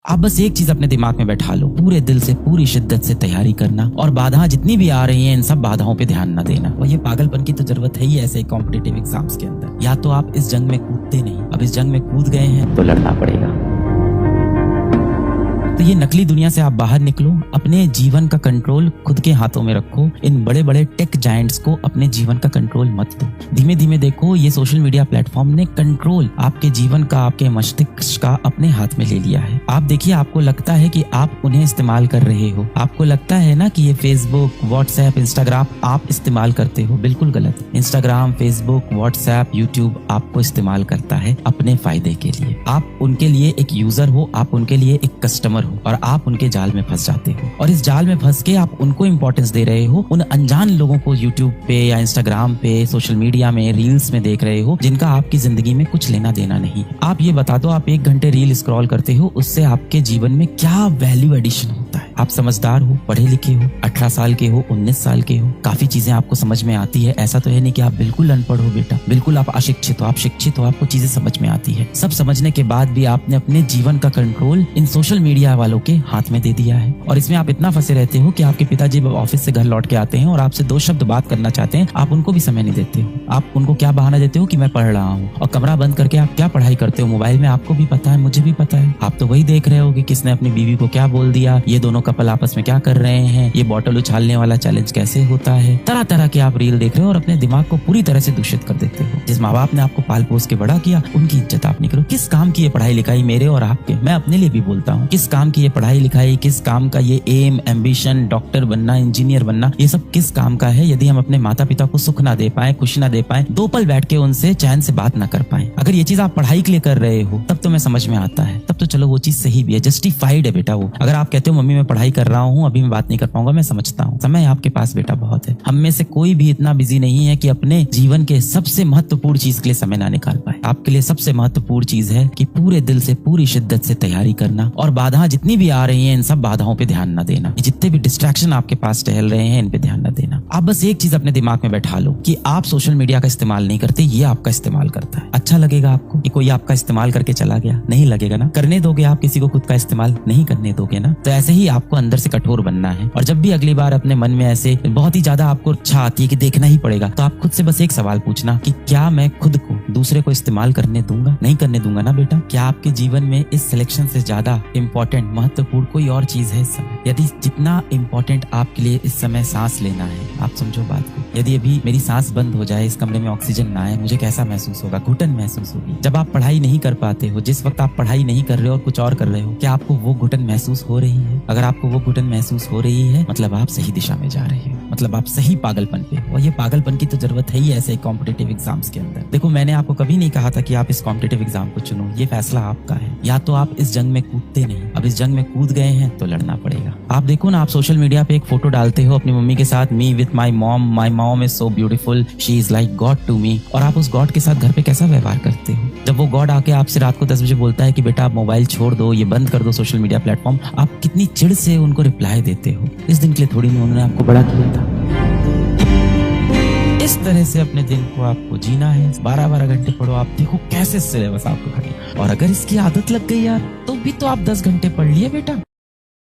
आप बस एक चीज अपने दिमाग में बैठा लो, पूरे दिल से पूरी शिद्दत से तैयारी करना और बाधाएं जितनी भी आ रही हैं इन सब बाधाओं पे ध्यान न देना। और ये पागलपन की तो जरूरत है ही ऐसे कॉम्पिटिटिव एग्जाम्स के अंदर। या तो आप इस जंग में कूदते नहीं, अब इस जंग में कूद गए हैं तो लड़ना पड़ेगा। तो ये नकली दुनिया से आप बाहर निकलो, अपने जीवन का कंट्रोल खुद के हाथों में रखो। इन बड़े बड़े टेक जायंट्स को अपने जीवन का कंट्रोल मत दो। धीमे धीमे देखो, ये सोशल मीडिया प्लेटफॉर्म ने कंट्रोल आपके जीवन का, आपके मस्तिष्क का अपने हाथ में ले लिया है। आप देखिए, आपको लगता है कि आप उन्हें इस्तेमाल कर रहे हो, आपको लगता है ना कि ये फेसबुक, व्हाट्सएप, इंस्टाग्राम आप इस्तेमाल करते हो। बिल्कुल गलत। इंस्टाग्राम, फेसबुक, व्हाट्सएप, यूट्यूब आपको इस्तेमाल करता है अपने फायदे के लिए। आप उनके लिए एक यूजर हो, आप उनके लिए एक कस्टमर हो और आप उनके जाल में फंस जाते हो। और इस जाल में फंस के आप उनको इंपॉर्टेंस दे रहे हो, उन अनजान लोगों को यूट्यूब पे या इंस्टाग्राम पे, सोशल मीडिया में, रील्स में देख रहे हो, जिनका आपकी जिंदगी में कुछ लेना देना नहीं। आप ये बता दो, आप 1 घंटे रील स्क्रॉल करते हो, उससे आपके जीवन में क्या वैल्यू एडिशन होता है? आप समझदार हो, पढ़े लिखे हो, 18 साल के हो, 19 साल के हो, काफी चीजें आपको समझ में आती है। ऐसा तो है नहीं कि आप बिल्कुल अनपढ़ हो बेटा, बिल्कुल आप अशिक्षित हो, आप शिक्षित हो, आपको चीजें समझ में आती है। सब समझने के बाद भी आपने अपने जीवन का कंट्रोल इन सोशल मीडिया वालों के हाथ में दे दिया है। और इसमें आप इतना फंसे रहते हो कि आपके पिताजी ऑफिस से घर लौट के आते हैं और आपसे 2 शब्द बात करना चाहते हैं, आप उनको भी समय नहीं देते हो। आप उनको क्या बहाना देते हो कि मैं पढ़ रहा हूँ, और कमरा बंद करके आप क्या पढ़ाई करते हो मोबाइल में, आपको भी पता है, मुझे भी पता है। आप तो वही देख रहे हो कि किसने अपनी बीवी को क्या बोल दिया, ये दोनों कपल आपस में क्या कर रहे हैं, ये बॉटल उछालने वाला चैलेंज कैसे होता है। तरह तरह के आप रील देख रहे हो और अपने दिमाग को पूरी तरह से दूषित कर देते हो। जिस माँ बाप ने आपको पाल पोस के बड़ा किया, उनकी इज्जत आप नहीं करो। किस काम की ये पढ़ाई लिखाई मेरे और आपके? मैं अपने लिए भी बोलता हूँ, किस काम की ये पढ़ाई लिखाई, किस काम का ये एम, एम्बिशन, डॉक्टर बनना, इंजीनियर बनना, ये सब किस काम का है यदि हम अपने माता पिता को सुख ना दे पाए, खुशी ना दे पाए, 2 पल बैठ के उनसे चैन से बात ना कर पाए। अगर ये चीज आप पढ़ाई के लिए कर रहे हो तब तो मैं समझ में आता है, तब तो चलो वो चीज सही भी है, जस्टिफाइड है बेटा वो। अगर आप कहते हो मम्मी मैं पढ़ाई कर रहा हूँ, अभी मैं बात नहीं कर पाऊंगा, मैं समझता हूँ, समय आपके पास बेटा बहुत है। हम में से कोई भी इतना बिजी नहीं है कि अपने जीवन के सबसे महत्वपूर्ण चीज के लिए समय ना निकाल पाए। आपके लिए सबसे महत्वपूर्ण चीज है कि पूरे दिल से पूरी शिद्दत से तैयारी करना और बाधाएं जितनी भी आ रही हैं इन सब बाधाओं पे ध्यान न देना। जितने भी डिस्ट्रैक्शन आपके पास टहल रहे हैं इन पे ध्यान न देना। आप बस एक चीज अपने दिमाग में बैठा लो कि आप सोशल मीडिया का इस्तेमाल नहीं करते, ये आपका इस्तेमाल करता है। अच्छा लगेगा आपको कि कोई आपका इस्तेमाल करके चला गया? नहीं लगेगा ना। करने दोगे आप किसी को खुद का इस्तेमाल? नहीं करने दोगे ना। तो ऐसे ही आपको अंदर से कठोर बनना है। और जब भी अगली बार अपने मन में ऐसे बहुत ही ज्यादा आपको इच्छा आती है कि देखना ही पड़ेगा, तो आप खुद से बस एक सवाल पूछना कि क्या मैं खुद को दूसरे को इस्तेमाल करने दूंगा? नहीं करने दूंगा ना बेटा। क्या आपके जीवन में इस सिलेक्शन से ज्यादा इंपॉर्टेंट, महत्वपूर्ण कोई और चीज है इस समय? यदि जितना इंपॉर्टेंट आपके लिए इस समय सांस लेना है, आप समझो बात को। यदि अभी मेरी सांस बंद हो जाए, इस कमरे में ऑक्सीजन ना आए, मुझे कैसा महसूस होगा? घुटन महसूस होगी। जब आप पढ़ाई नहीं कर पाते हो, जिस वक्त आप पढ़ाई नहीं कर रहे हो और कुछ और कर रहे हो, क्या आपको वो घुटन महसूस हो रही है? अगर आपको वो घुटन महसूस हो रही है, मतलब आप सही दिशा में जा रहे हो, मतलब आप सही पागलपन पे। और ये पागलपन की तो जरूरत है ही ऐसे कॉम्पिटिटिव एग्जाम्स के अंदर। देखो, मैंने आपको कभी नहीं कहा था कि आप इस कॉम्पिटिटिव एग्जाम को चुनो, ये फैसला आपका है। या तो आप इस जंग में कूदते नहीं, अब इस जंग में कूद गए हैं तो लड़ना पड़ेगा। आप देखो ना, आप सोशल मीडिया पे एक फोटो डालते हो अपनी मम्मी के साथ, me with my mom is so beautiful, she is like God to me. और आप उस गॉड के साथ घर पे कैसा व्यवहार करते हो? जब वो गॉड आके आपसे रात को 10 बजे बोलता है कि बेटा आप मोबाइल छोड़ दो, ये बंद कर दो सोशल मीडिया प्लेटफॉर्म, आप कितनी चिढ़ से उनको रिप्लाई देते हो। इस दिन के लिए थोड़ी नहीं उन्होंने आपको बड़ा किया था। इस तरह से अपने दिन को आपको जीना है। 12-12 घंटे पढ़ो, आप देखो कैसे सिलेबस आपको खड़ी। और अगर इसकी आदत लग गई यार, तो भी तो आप 10 घंटे पढ़ लिए बेटा।